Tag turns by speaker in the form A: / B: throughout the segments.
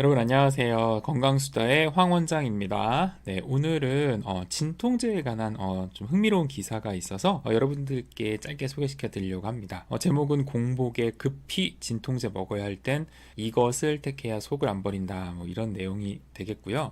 A: 여러분 안녕하세요. 건강수다의 황 원장입니다. 네, 오늘은 진통제에 관한 좀 흥미로운 기사가 있어서 여러분들께 짧게 소개시켜 드리려고 합니다. 제목은 공복에 급히 진통제 먹어야 할 땐 이것을 택해야 속을 안 버린다. 뭐 이런 내용이 되겠고요.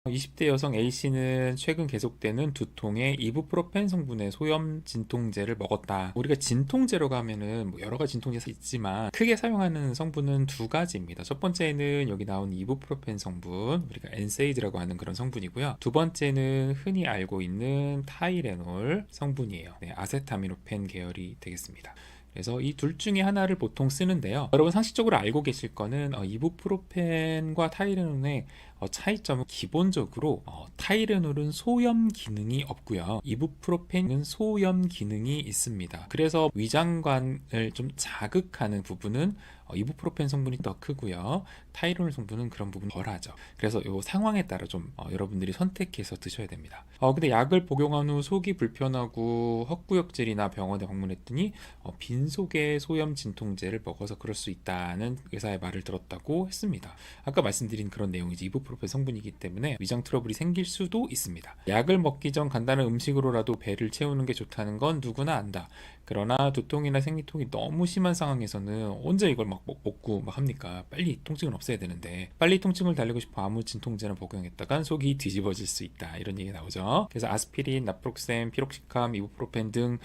A: 20대 여성 A씨는 최근 계속되는 두통에 이부프로펜 성분의 소염 진통제를 먹었다. 우리가 진통제라고 하면은 뭐 여러 가지 진통제가 있지만 크게 사용하는 성분은 두 가지입니다. 첫 번째는 여기 나온 이부프로펜 성분, 우리가 엔세이드라고 하는 그런 성분이고요. 두 번째는 흔히 알고 있는 타이레놀 성분이에요. 네, 아세타미노펜 계열이 되겠습니다. 그래서 이 둘 중에 하나를 보통 쓰는데요. 여러분 상식적으로 알고 계실 거는 이부프로펜과 타이레놀의 차이점은 기본적으로 타이레놀은 소염 기능이 없고요. 이부프로펜은 소염 기능이 있습니다. 그래서 위장관을 좀 자극하는 부분은 이부프로펜 성분이 더 크고요. 타이레놀 성분은 그런 부분 덜하죠. 그래서 이 상황에 따라 좀 여러분들이 선택해서 드셔야 됩니다. 근데 약을 복용한 후 속이 불편하고 헛구역질이나 병원에 방문했더니 빈속에 소염 진통제를 먹어서 그럴 수 있다는 의사의 말을 들었다고 했습니다. 아까 말씀드린 그런 내용이지 이부프로펜 성분이기 때문에 위장 트러블이 생길 수도 있습니다. 약을 먹기 전 간단한 음식으로라도 배를 채우는 게 좋다는 건 누구나 안다. 그러나 두통이나 생리통이 너무 심한 상황에서는 언제 이걸 막 먹고 막 합니까? 빨리 통증을 없애야 되는데 빨리 통증을 달래고 싶어 아무 진통제나 복용했다간 속이 뒤집어질 수 있다. 이런 얘기 나오죠. 그래서 아스피린, 나프록센, 피록시캄, 이부프로펜 등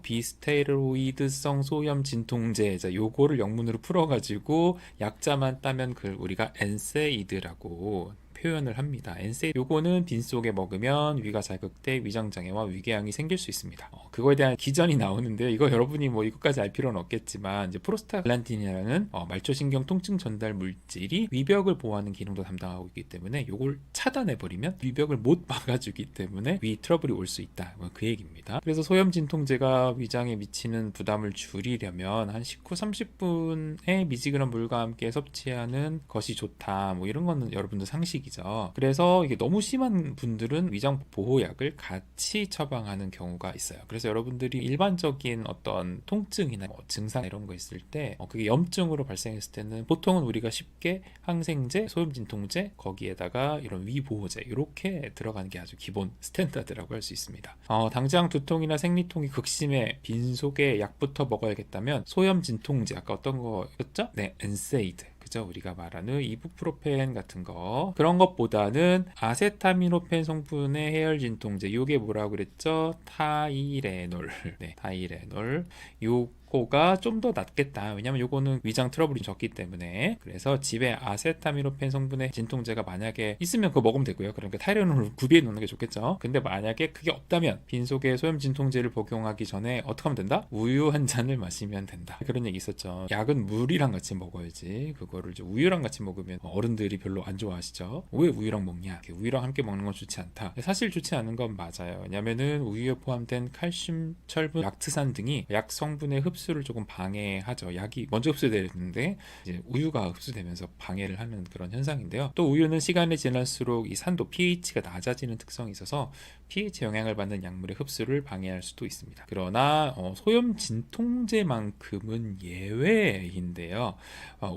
A: 비스테로이드성 소염 진통제 요거를 영문으로 풀어가지고 약자만 따면 우리가 엔세이드라고 표현을 합니다. 엔세이드 요거는 빈속에 먹으면 위가 자극돼 위장장애와 위궤양이 생길 수 있습니다. 그거에 대한 기전이 나오는데요. 이거 여러분이 뭐 이것까지 알 필요는 없겠지만 이제 프로스타글란딘이라는 말초신경 통증 전달 물질이 위벽을 보호하는 기능도 담당하고 있기 때문에 요걸 차단해 버리면 위벽을 못 막아주기 때문에 위 트러블이 올 수 있다. 그 얘기입니다. 그래서 소염 진통제가 위장에 미치는 부담을 줄이려면 한 식후 30분의 미지근한 물과 함께 섭취하는 것이 좋다. 뭐 이런 거는 여러분들 상식이죠. 그래서 이게 너무 심한 분들은 위장 보호약을 같이 처방하는 경우가 있어요. 그래서 여러분들이 일반적인 어떤 통증이나 증상 이런 거 있을 때 그게 염증으로 발생했을 때는 보통은 우리가 쉽게 항생제, 소염 진통제 거기에다가 이런 위보호제 이렇게 들어가는 게 아주 기본 스탠다드라고 할 수 있습니다. 당장 두통이나 생리통이 극심해 빈속에 약부터 먹어야겠다면 소염 진통제 아까 어떤 거였죠? 네, 엔세이드. 그죠? 우리가 말하는 이부프로펜 같은 거 그런 것보다는 아세타미노펜 성분의 해열 진통제 이게 뭐라고 그랬죠? 타이레놀. 네, 타이레놀. 요거가 좀 더 낫겠다. 왜냐면 요거는 위장 트러블이 적기 때문에. 그래서 집에 아세타미노펜 성분의 진통제가 만약에 있으면 그거 먹으면 되고요. 그러니까 타이레놀을 구비해 놓는 게 좋겠죠. 근데 만약에 그게 없다면 빈속에 소염 진통제를 복용하기 전에 어떻게 하면 된다? 우유 한 잔을 마시면 된다. 그런 얘기 있었죠. 약은 물이랑 같이 먹어야지. 그거를 이제 우유랑 같이 먹으면 어른들이 별로 안 좋아하시죠. 왜 우유랑 먹냐? 우유랑 함께 먹는 건 좋지 않다. 사실 좋지 않은 건 맞아요. 왜냐면은 우유에 포함된 칼슘, 철분, 락트산 등이 약 성분의 흡수를 조금 방해하죠. 약이 먼저 흡수되는데 이제 우유가 흡수되면서 방해를 하는 그런 현상인데요. 또 우유는 시간이 지날수록 이 산도 pH가 낮아지는 특성이 있어서 pH 영향을 받는 약물의 흡수를 방해할 수도 있습니다. 그러나 소염 진통제만큼은 예외인데요.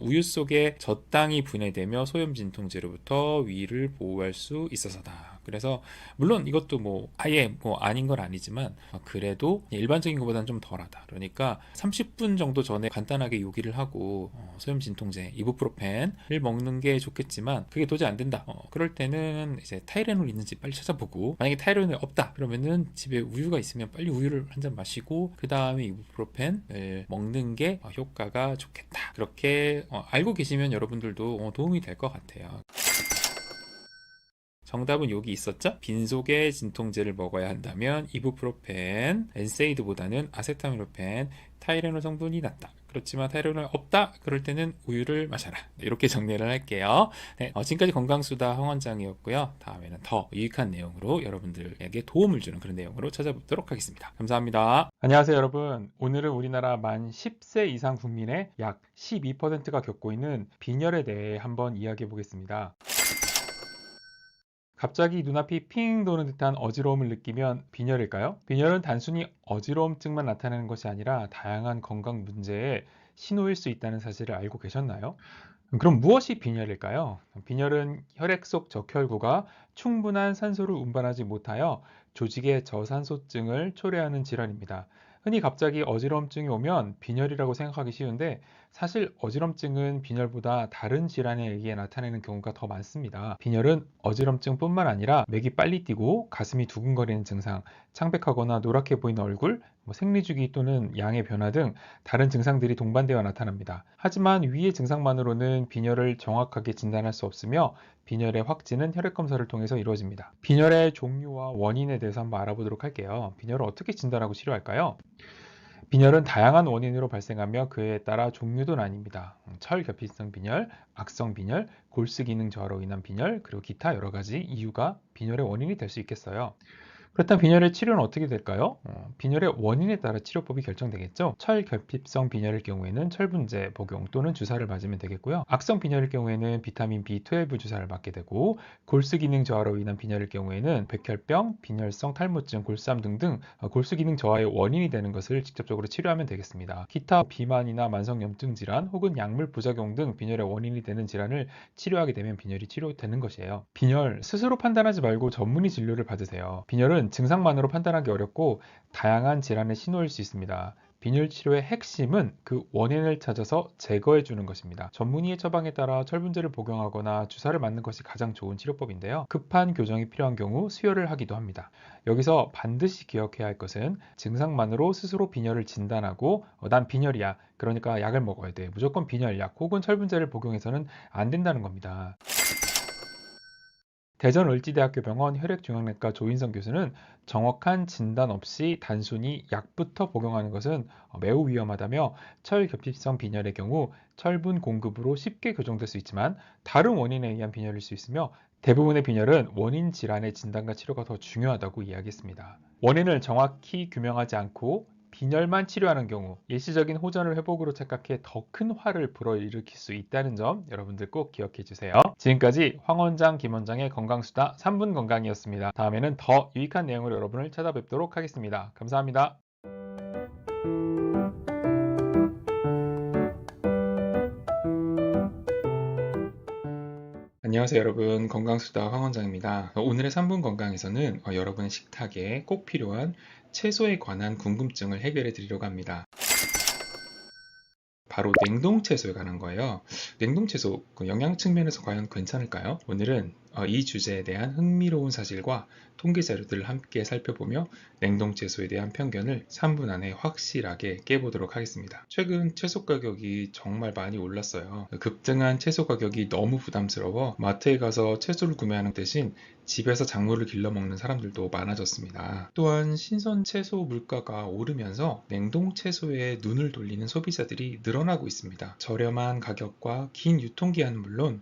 A: 우유 속에 젖당이 분해되며 소염 진통제로부터 위를 보호할 수 있어서다. 그래서 물론 이것도 뭐 아예 뭐 아닌 건 아니지만 그래도 일반적인 것보다는 좀 덜하다. 그러니까 30분 정도 전에 간단하게 요기를 하고 소염 진통제 이부프로펜을 먹는 게 좋겠지만 그게 도저히 안 된다. 그럴 때는 이제 타이레놀 있는지 빨리 찾아보고 만약에 타이레놀이 없다 그러면은 집에 우유가 있으면 빨리 우유를 한 잔 마시고 그 다음에 이부프로펜을 먹는 게 효과가 좋겠다. 그렇게 알고 계시면 여러분들도 도움이 될 것 같아요. 정답은 여기 있었죠? 빈속에 진통제를 먹어야 한다면 이부프로펜, 엔세이드보다는 아세타미노펜, 타이레놀 성분이 낫다. 그렇지만 타이레놀 없다. 그럴 때는 우유를 마셔라. 이렇게 정리를 할게요. 네, 지금까지 건강수다 황원장이었고요. 다음에는 더 유익한 내용으로 여러분들에게 도움을 주는 그런 내용으로 찾아뵙도록 하겠습니다. 감사합니다. 안녕하세요, 여러분. 오늘은 우리나라 만 10세 이상 국민의 약 12%가 겪고 있는 빈혈에 대해 한번 이야기해 보겠습니다. 갑자기 눈앞이 핑 도는 듯한 어지러움을 느끼면 빈혈일까요? 빈혈은 단순히 어지러움증만 나타내는 것이 아니라 다양한 건강 문제의 신호일 수 있다는 사실을 알고 계셨나요?
B: 그럼 무엇이 빈혈일까요? 빈혈은 혈액 속 적혈구가 충분한 산소를 운반하지 못하여 조직의 저산소증을 초래하는 질환입니다. 흔히 갑자기 어지러움증이 오면 빈혈이라고 생각하기 쉬운데 사실 어지럼증은 빈혈보다 다른 질환에 의해 나타내는 경우가 더 많습니다. 빈혈은 어지럼증뿐만 아니라 맥이 빨리 뛰고 가슴이 두근거리는 증상, 창백하거나 노랗게 보이는 얼굴, 생리주기 또는 양의 변화 등 다른 증상들이 동반되어 나타납니다. 하지만 위의 증상만으로는 빈혈을 정확하게 진단할 수 없으며 빈혈의 확진은 혈액 검사를 통해서 이루어집니다. 빈혈의 종류와 원인에 대해서 한번 알아보도록 할게요. 빈혈을 어떻게 진단하고 치료할까요? 빈혈은 다양한 원인으로 발생하며 그에 따라 종류도 나뉩니다. 철결핍성 빈혈, 악성 빈혈, 골수 기능 저하로 인한 빈혈, 그리고 기타 여러 가지 이유가 빈혈의 원인이 될 수 있겠어요. 그렇다면 빈혈의 치료는 어떻게 될까요? 빈혈의 원인에 따라 치료법이 결정되겠죠. 철결핍성 빈혈일 경우에는 철분제 복용 또는 주사를 맞으면 되겠고요. 악성 빈혈일 경우에는 비타민 B12 주사를 맞게 되고, 골수 기능 저하로 인한 빈혈일 경우에는 백혈병, 빈혈성 탈모증, 골수암 등등 골수 기능 저하의 원인이 되는 것을 직접적으로 치료하면 되겠습니다. 기타 비만이나 만성염증 질환 혹은 약물 부작용 등 빈혈의 원인이 되는 질환을 치료하게 되면 빈혈이 치료되는 것이에요. 빈혈 스스로 판단하지 말고 전문의 진료를 받으세요. 빈혈은 증상만으로 판단하기 어렵고 다양한 질환의 신호일 수 있습니다. 빈혈 치료의 핵심은 그 원인을 찾아서 제거해 주는 것입니다. 전문의의 처방에 따라 철분제를 복용하거나 주사를 맞는 것이 가장 좋은 치료법인데요. 급한 교정이 필요한 경우 수혈을 하기도 합니다. 여기서 반드시 기억해야 할 것은 증상만으로 스스로 빈혈을 진단하고 난 빈혈이야, 그러니까 약을 먹어야 돼, 무조건 빈혈약 혹은 철분제를 복용해서는 안 된다는 겁니다. 대전을지대학교 병원 혈액종양내과 조인성 교수는 정확한 진단 없이 단순히 약부터 복용하는 것은 매우 위험하다며, 철결핍성 빈혈의 경우 철분 공급으로 쉽게 교정될 수 있지만 다른 원인에 의한 빈혈일 수 있으며, 대부분의 빈혈은 원인 질환의 진단과 치료가 더 중요하다고 이야기했습니다. 원인을 정확히 규명하지 않고 빈혈만 치료하는 경우 일시적인 호전을 회복으로 착각해 더 큰 화를 불어일으킬 수 있다는 점 여러분들 꼭 기억해 주세요. 지금까지 황 원장, 김 원장의 건강수다 3분 건강이었습니다. 다음에는 더 유익한 내용으로 여러분을 찾아뵙도록 하겠습니다. 감사합니다.
A: 안녕하세요, 여러분. 건강수다 황원장입니다. 오늘의 3분 건강에서는 여러분의 식탁에 꼭 필요한 채소에 관한 궁금증을 해결해 드리려고 합니다. 바로 냉동 채소에 관한 거예요. 냉동 채소 영양 측면에서 과연 괜찮을까요? 오늘은 이 주제에 대한 흥미로운 사실과 통계 자료들을 함께 살펴보며 냉동 채소에 대한 편견을 3분 안에 확실하게 깨보도록 하겠습니다. 최근 채소 가격이 정말 많이 올랐어요. 급등한 채소 가격이 너무 부담스러워 마트에 가서 채소를 구매하는 대신 집에서 작물을 길러 먹는 사람들도 많아졌습니다. 또한 신선 채소 물가가 오르면서 냉동 채소에 눈을 돌리는 소비자들이 늘어나고 있습니다. 저렴한 가격과 긴 유통기한은 물론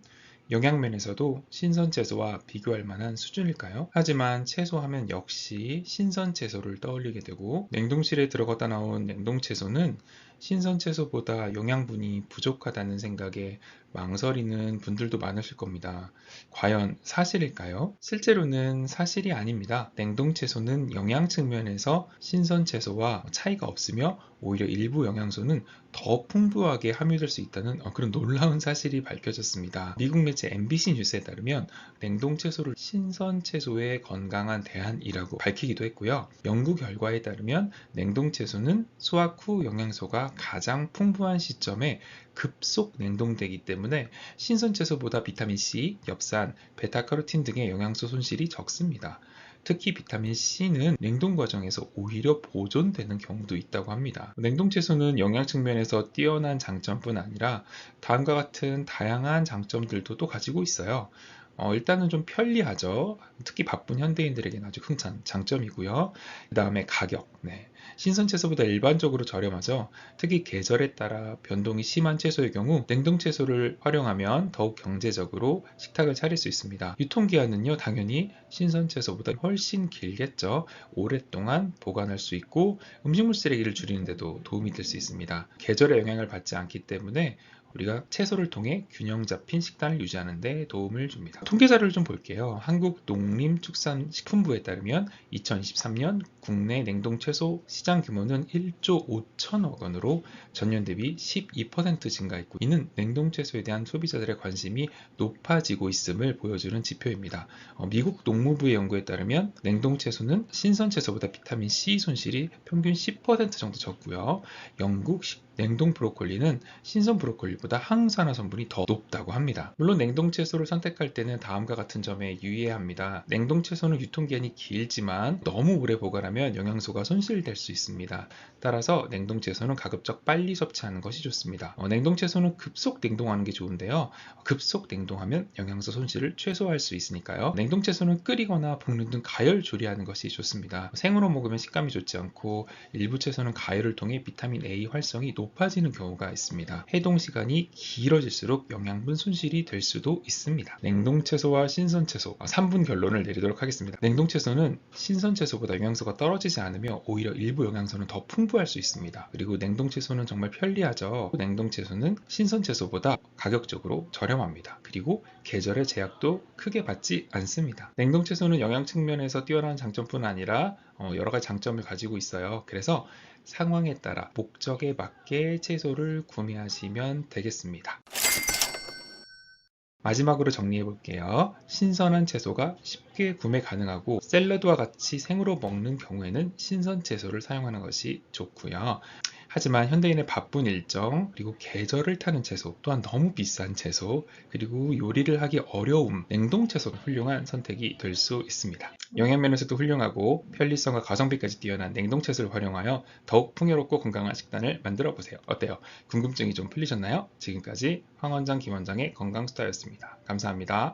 A: 영양면에서도 신선 채소와 비교할 만한 수준일까요? 하지만 채소하면 역시 신선 채소를 떠올리게 되고, 냉동실에 들어갔다 나온 냉동 채소는 신선 채소보다 영양분이 부족하다는 생각에 망설이는 분들도 많으실 겁니다. 과연 사실일까요? 실제로는 사실이 아닙니다. 냉동 채소는 영양 측면에서 신선 채소와 차이가 없으며 오히려 일부 영양소는 더 풍부하게 함유될 수 있다는 그런 놀라운 사실이 밝혀졌습니다. 미국 매체 MBC 뉴스에 따르면 냉동 채소를 신선 채소의 건강한 대안이라고 밝히기도 했고요. 연구 결과에 따르면 냉동 채소는 수확 후 영양소가 가장 풍부한 시점에 급속 냉동되기 때문에 신선 채소보다 비타민C, 엽산, 베타카로틴 등의 영양소 손실이 적습니다. 특히 비타민C는 냉동 과정에서 오히려 보존되는 경우도 있다고 합니다. 냉동 채소는 영양 측면에서 뛰어난 장점뿐 아니라 다음과 같은 다양한 장점들도 또 가지고 있어요. 일단은 좀 편리하죠. 특히 바쁜 현대인들에게는 아주 큰 장점이고요. 그 다음에 가격. 네. 신선 채소보다 일반적으로 저렴하죠. 특히 계절에 따라 변동이 심한 채소의 경우 냉동 채소를 활용하면 더욱 경제적으로 식탁을 차릴 수 있습니다. 유통기한은요, 당연히 신선 채소보다 훨씬 길겠죠. 오랫동안 보관할 수 있고 음식물 쓰레기를 줄이는 데도 도움이 될 수 있습니다. 계절의 영향을 받지 않기 때문에 우리가 채소를 통해 균형 잡힌 식단을 유지하는 데 도움을 줍니다. 통계 자료를 좀 볼게요. 한국농림축산식품부에 따르면 2023년 국내 냉동 채소 시장 규모는 1조 5천억 원으로 전년 대비 12% 증가했고, 이는 냉동 채소에 대한 소비자들의 관심이 높아지고 있음을 보여주는 지표입니다. 미국 농무부의 연구에 따르면 냉동 채소는 신선 채소보다 비타민 C 손실이 평균 10% 정도 적고요. 영국 냉동 브로콜리는 신선 브로콜리보다 항산화 성분이 더 높다고 합니다. 물론 냉동 채소를 선택할 때는 다음과 같은 점에 유의해야 합니다. 냉동 채소는 유통기한이 길지만 너무 오래 보관하면 영양소가 손실될 수 있습니다. 따라서 냉동 채소는 가급적 빨리 섭취하는 것이 좋습니다. 냉동 채소는 급속 냉동하는 게 좋은데요. 급속 냉동하면 영양소 손실을 최소화할 수 있으니까요. 냉동 채소는 끓이거나 볶는 등 가열 조리하는 것이 좋습니다. 생으로 먹으면 식감이 좋지 않고, 일부 채소는 가열을 통해 비타민 A 활성이 높아지는 경우가 있습니다. 해동 시간이 길어질수록 영양분 손실이 될 수도 있습니다. 냉동 채소와 신선 채소 3분 결론을 내리도록 하겠습니다. 냉동 채소는 신선 채소보다 영양소가 떨어지지 않으며 오히려 일부 영양소는 더 풍부할 수 있습니다. 그리고 냉동 채소는 정말 편리하죠. 냉동 채소는 신선 채소보다 가격적으로 저렴합니다. 그리고 계절의 제약도 크게 받지 않습니다. 냉동 채소는 영양 측면에서 뛰어난 장점뿐 아니라 여러 가지 장점을 가지고 있어요. 그래서 상황에 따라 목적에 맞게 채소를 구매하시면 되겠습니다. 마지막으로 정리해 볼게요. 신선한 채소가 쉽게 구매 가능하고 샐러드와 같이 생으로 먹는 경우에는 신선 채소를 사용하는 것이 좋고요. 하지만 현대인의 바쁜 일정, 그리고 계절을 타는 채소, 또한 너무 비싼 채소, 그리고 요리를 하기 어려움, 냉동 채소가 훌륭한 선택이 될 수 있습니다. 영양면에서도 훌륭하고 편리성과 가성비까지 뛰어난 냉동 채소를 활용하여 더욱 풍요롭고 건강한 식단을 만들어 보세요. 어때요? 궁금증이 좀 풀리셨나요? 지금까지 황 원장, 김 원장의 건강수다였습니다. 감사합니다.